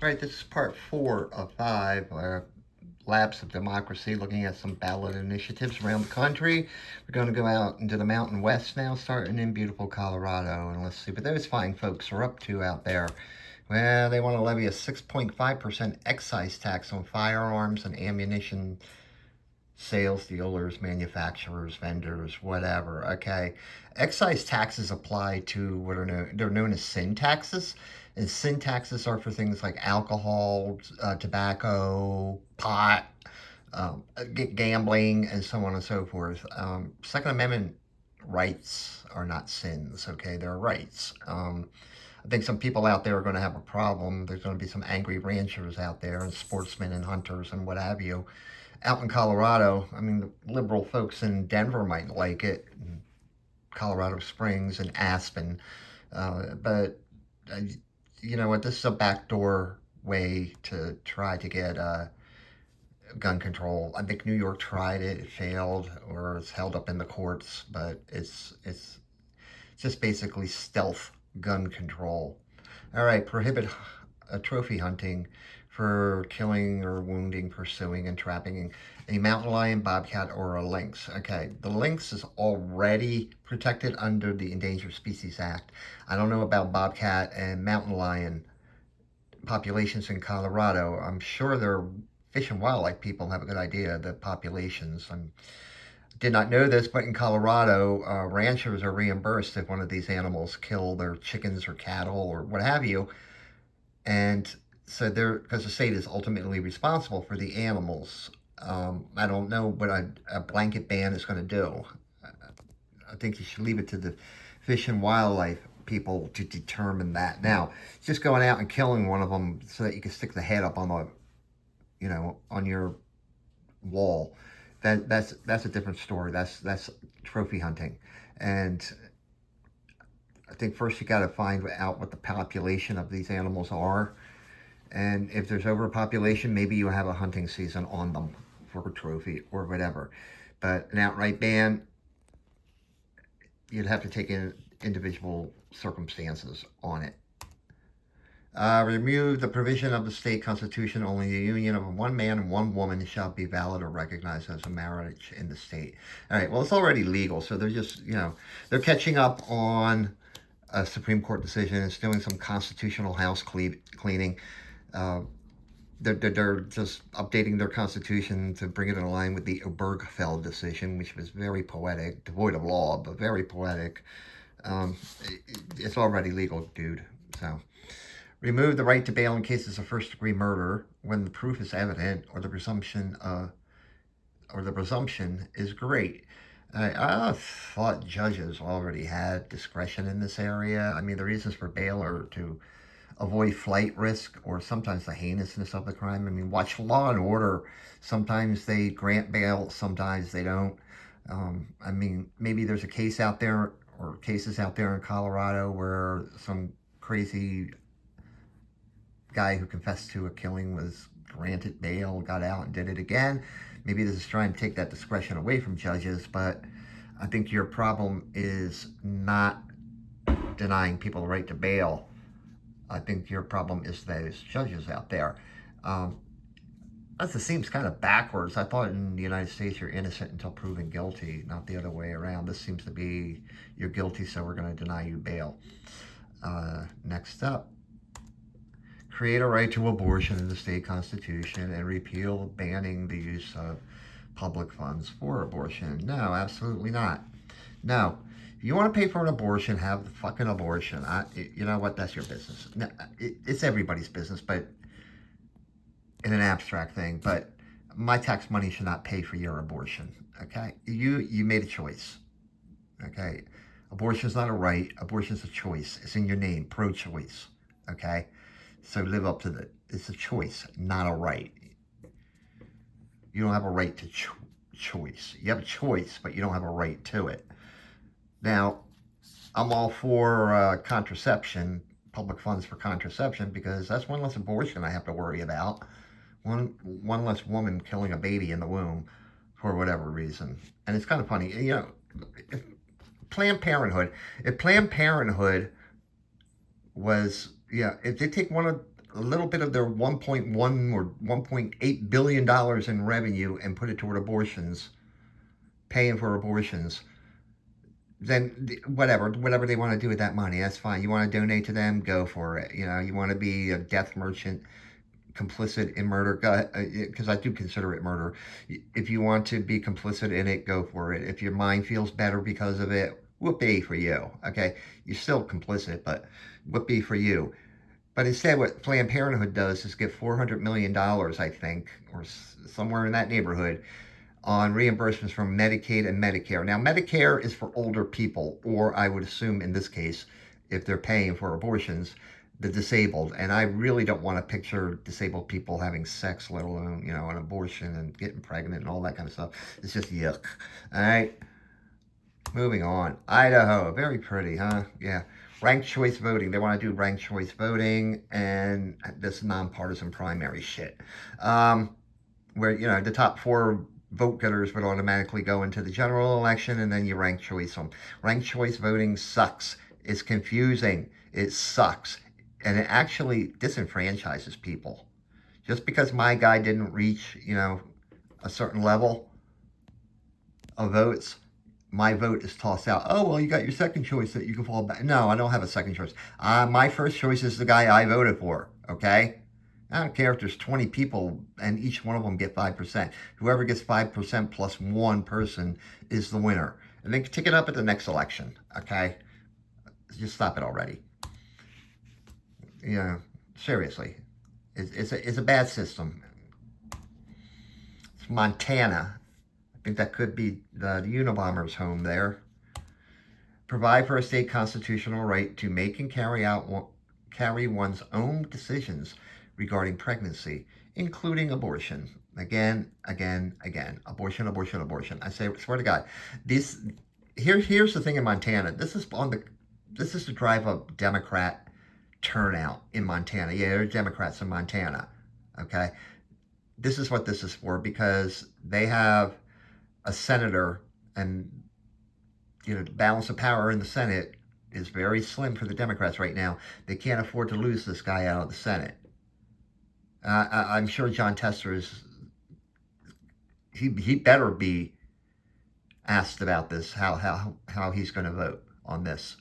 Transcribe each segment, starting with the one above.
All right, this is part 4 of 5, Labs of Democracy, looking at some ballot initiatives around the country. We're going to go out into the Mountain West now, starting in beautiful Colorado, and let's see what those fine folks are up to out there. Well, they want to levy a 6.5% excise tax on firearms and ammunition sales, dealers, manufacturers, vendors, whatever. Okay, excise taxes apply to what are they're known as sin taxes, and sin taxes are for things like alcohol, tobacco, pot, gambling, and so on and so forth. Second Amendment rights are not sins. Okay, they're rights. I think some people out there are going to have a problem. There's going to be some angry ranchers out there and sportsmen and hunters and what have you out in Colorado. I mean, the liberal folks in Denver might like it, and Colorado Springs and Aspen, but uh, you know what? This is a backdoor way to try to get gun control. I think New York tried it; it failed, or it's held up in the courts. But it's just basically stealth gun control. All right, prohibit trophy hunting for killing or wounding, pursuing, and trapping a mountain lion, bobcat, or a lynx. Okay, the lynx is already protected under the Endangered Species Act. I don't know about bobcat and mountain lion populations in Colorado. I'm sure their fish and wildlife people have a good idea of the populations. I did not know this, but in Colorado, ranchers are reimbursed if one of these animals kill their chickens or cattle or what have you. And so they're, because the state is ultimately responsible for the animals. I don't know what a blanket ban is going to do. I think you should leave it to the fish and wildlife people to determine that. Now, just going out and killing one of them so that you can stick the head up on the, on your wall, that's a different story. That's trophy hunting, and I think first you got to find out what the population of these animals are, and if there's overpopulation, maybe you have a hunting season on them for a trophy or whatever. But an outright ban, you'd have to take in individual circumstances on it. Remove the provision of the state constitution. Only the union of one man and one woman shall be valid or recognized as a marriage in the state. All right, well, it's already legal, so they're just, they're catching up on a Supreme Court decision. It's doing some constitutional house cleaning. Uh, they're just updating their constitution to bring it in line with the Obergefell decision, which was very poetic, devoid of law, but very poetic. It's already legal, dude. So, remove the right to bail in cases of first-degree murder when the proof is evident or the presumption is great. I thought judges already had discretion in this area. I mean, the reasons for bail are to avoid flight risk or sometimes the heinousness of the crime. I mean, watch Law and Order. Sometimes they grant bail, sometimes they don't. I mean, maybe there's a case out there or cases out there in Colorado where some crazy guy who confessed to a killing was granted bail, got out and did it again. Maybe this is trying to take that discretion away from judges, but I think your problem is not denying people the right to bail. I think your problem is those judges out there. That seems kind of backwards. I thought in the United States you're innocent until proven guilty, not the other way around. This seems to be you're guilty, so we're going to deny you bail. Next up, create a right to abortion in the state constitution and repeal banning the use of public funds for abortion. No, absolutely not. No. If you want to pay for an abortion, have the fucking abortion. You know what? That's your business. No, it's everybody's business, but in an abstract thing. But my tax money should not pay for your abortion. Okay? You made a choice. Okay? Abortion is not a right. Abortion is a choice. It's in your name. Pro-choice. Okay? So live up to it's a choice, not a right. You don't have a right to choice. You have a choice, but you don't have a right to it. Now, I'm all for contraception, public funds for contraception, because that's one less abortion I have to worry about. One less woman killing a baby in the womb for whatever reason. And it's kind of funny, if Planned Parenthood was, if they take one of a little bit of their 1.1 or 1.8 billion dollars in revenue and put it toward abortions, paying for abortions, then whatever they want to do with that money, that's fine. You want to donate to them, go for it. You want to be a death merchant, complicit in murder, because I do consider it murder. If you want to be complicit in it, go for it. If your mind feels better because of it, whoopee for you. Okay, you're still complicit, but whoopee for you. But instead, what Planned Parenthood does is get $400 million, I think, or somewhere in that neighborhood, on reimbursements from Medicaid and Medicare. Now, Medicare is for older people, or I would assume in this case, if they're paying for abortions, the disabled. And I really don't want to picture disabled people having sex, let alone, an abortion and getting pregnant and all that kind of stuff. It's just yuck. All right. Moving on. Idaho. Very pretty, huh? Yeah. Ranked choice voting. They want to do ranked choice voting and this nonpartisan primary shit. Where, the top four vote getters would automatically go into the general election, and then you rank choice them. Ranked choice voting sucks. It's confusing. It sucks. And it actually disenfranchises people. Just because my guy didn't reach, a certain level of votes, my vote is tossed out. Oh, well, you got your second choice that you can fall back. No, I don't have a second choice. My first choice is the guy I voted for, okay? I don't care if there's 20 people and each one of them get 5%. Whoever gets 5% plus one person is the winner. And then take it up at the next election, okay? Just stop it already. Seriously. It's a bad system. It's Montana. I think that could be the Unabomber's home there. Provide for a state constitutional right to make and carry one's own decisions regarding pregnancy, including abortion. Again. Abortion. I swear to God. Here's the thing in Montana. This is to drive up Democrat turnout in Montana. Yeah, there are Democrats in Montana. Okay. This is what this is for, because they have a senator, and the balance of power in the Senate is very slim for the Democrats right now. They can't afford to lose this guy out of the Senate. I'm sure John Tester he better be asked about this, how he's going to vote on this.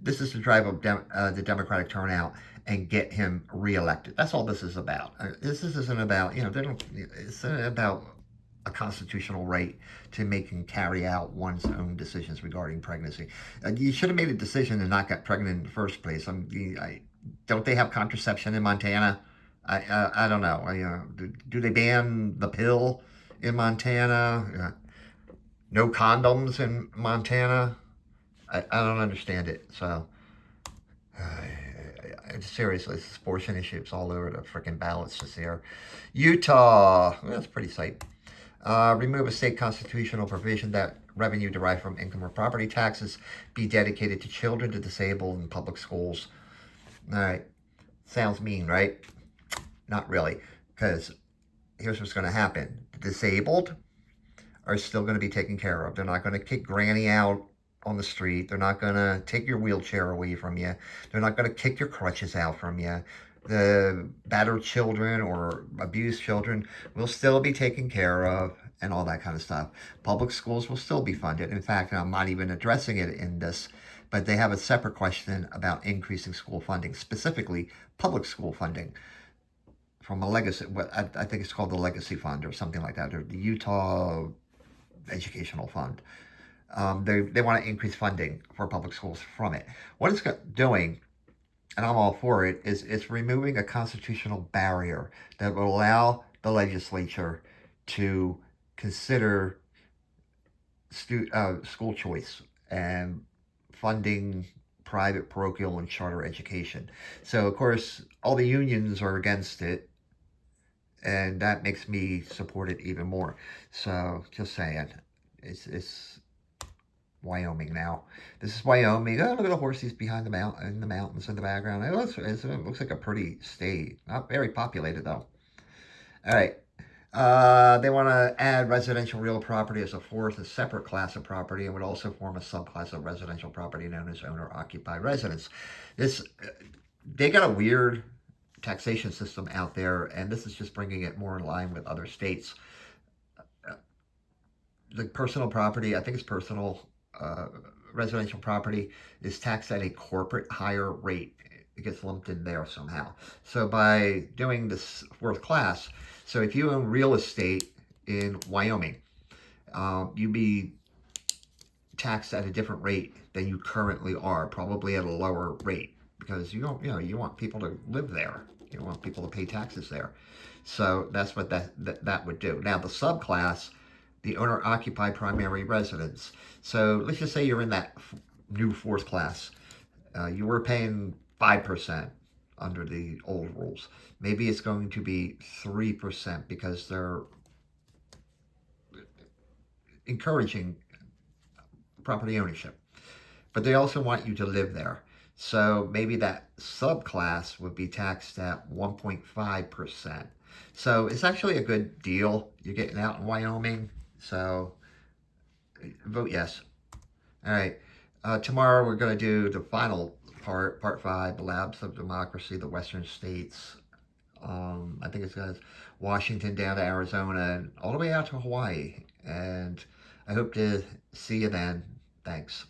This is to drive up the Democratic turnout and get him reelected. That's all this is about. This isn't about, it's about a constitutional right to make and carry out one's own decisions regarding pregnancy. You should have made a decision and not got pregnant in the first place. Don't they have contraception in Montana? I don't know. Do they ban the pill in Montana? No condoms in Montana? I don't understand it. So, seriously, this abortion issue is all over the freaking ballots this year. Utah, well, that's a pretty sight. Remove a state constitutional provision that revenue derived from income or property taxes be dedicated to children, to disabled, and public schools. All right. Sounds mean, right? Not really. Because here's what's going to happen. The disabled are still going to be taken care of. They're not going to kick granny out on the street. They're not going to take your wheelchair away from you. They're not going to kick your crutches out from you. The battered children or abused children will still be taken care of, and all that kind of stuff. Public schools will still be funded. In fact, I'm not even addressing it in this, but they have a separate question about increasing school funding, specifically public school funding, from a legacy, I think it's called the Legacy Fund or something like that, or the Utah Educational Fund. They want to increase funding for public schools from it. What it's doing, and I'm all for it, is it's removing a constitutional barrier that will allow the legislature to consider school choice and funding private, parochial, and charter education. So, of course, all the unions are against it, and that makes me support it even more. So, just saying, it's Wyoming now. This is Wyoming. Oh, look at the horses behind the mountains in the background. It looks like a pretty state. Not very populated, though. All right. They want to add residential real property as a separate class of property, and would also form a subclass of residential property known as owner-occupied residence. they got a weird taxation system out there, and this is just bringing it more in line with other states. The personal property, I think it's personal uh, residential property, is taxed at a corporate higher rate. It gets lumped in there somehow. So by doing this fourth class, so if you own real estate in Wyoming, you'd be taxed at a different rate than you currently are, probably at a lower rate because you don't, you want people to live there. You want people to pay taxes there. So that's what that would do. Now the subclass, the owner occupied primary residence. So let's just say you're in that new fourth class. You were paying 5% under the old rules. Maybe it's going to be 3% because they're encouraging property ownership, but they also want you to live there. So maybe that subclass would be taxed at 1.5%. So it's actually a good deal. You're getting out in Wyoming. So vote yes. All right. Tomorrow we're going to do the final part five, the labs of democracy, the Western states. I think it's got Washington down to Arizona and all the way out to Hawaii. And I hope to see you then. Thanks.